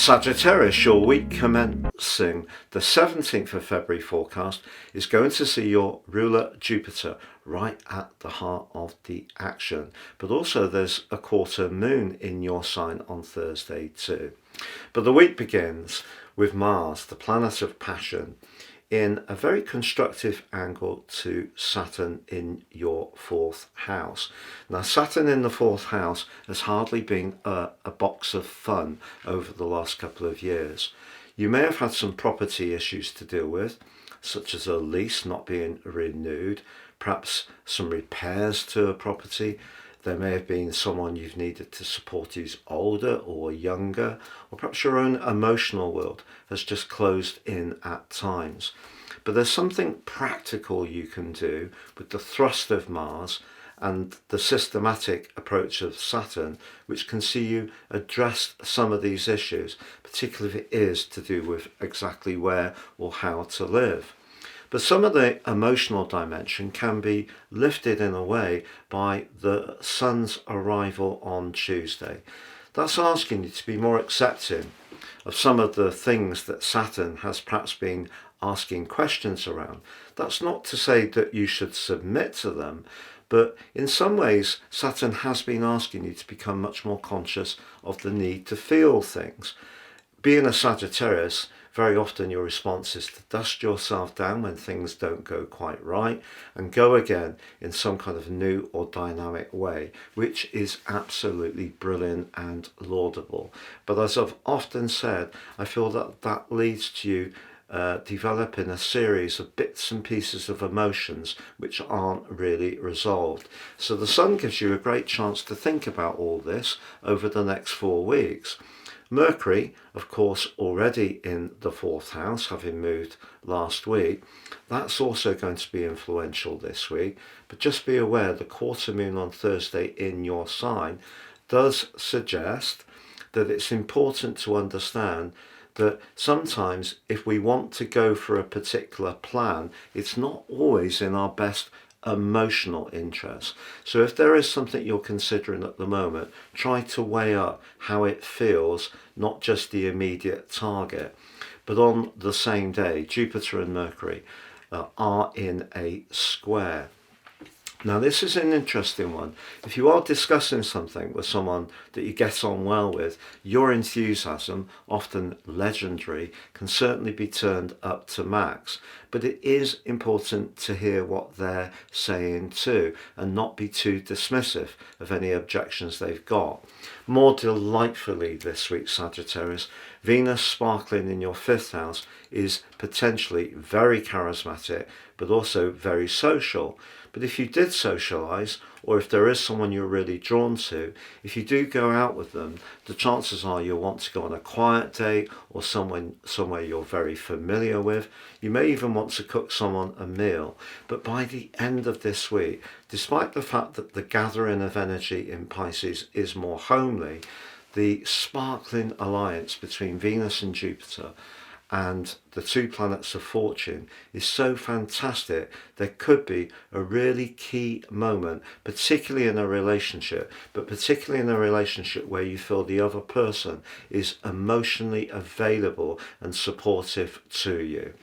Sagittarius, your week commencing the 17th of February forecast is going to see your ruler Jupiter right at the heart of the action. But also there's a quarter moon in your sign on Thursday too. But the week begins with Mars, the planet of passion, in a very constructive angle to Saturn in your fourth house. Now, Saturn in the fourth house has hardly been a box of fun over the last couple of years. You may have had some property issues to deal with, such as a lease not being renewed, perhaps some repairs to a property. There may have been someone you've needed to support who's older or younger, or perhaps your own emotional world has just closed in at times. But there's something practical you can do with the thrust of Mars and the systematic approach of Saturn, which can see you address some of these issues, particularly if it is to do with exactly where or how to live. But some of the emotional dimension can be lifted in a way by the sun's arrival on Tuesday. That's asking you to be more accepting of some of the things that Saturn has perhaps been asking questions around. That's not to say that you should submit to them, but in some ways Saturn has been asking you to become much more conscious of the need to feel things. Being a Sagittarius, very often your response is to dust yourself down when things don't go quite right and go again in some kind of new or dynamic way, which is absolutely brilliant and laudable. But as I've often said, I feel that that leads to you developing a series of bits and pieces of emotions which aren't really resolved. So the sun gives you a great chance to think about all this over the next 4 weeks. Mercury, of course, already in the fourth house, having moved last week, that's also going to be influential this week. But just be aware the quarter moon on Thursday in your sign does suggest that it's important to understand that sometimes if we want to go for a particular plan, it's not always in our best emotional interest. So if there is something you're considering at the moment, try to weigh up how it feels, not just the immediate target. But on the same day, Jupiter and Mercury are in a square. Now this is an interesting one. If you are discussing something with someone that you get on well with, your enthusiasm, often legendary, can certainly be turned up to max. But it is important to hear what they're saying too and not be too dismissive of any objections they've got. More delightfully this week, Sagittarius, Venus sparkling in your fifth house is potentially very charismatic but also very social. But if you did socialise, or if there is someone you're really drawn to, if you do go out with them, the chances are you'll want to go on a quiet date or somewhere you're very familiar with. You may even want to cook someone a meal. But by the end of this week, despite the fact that the gathering of energy in Pisces is more homely, the sparkling alliance between Venus and Jupiter and the two planets of fortune is so fantastic. There could be a really key moment, particularly in a relationship, but particularly in a relationship where you feel the other person is emotionally available and supportive to you.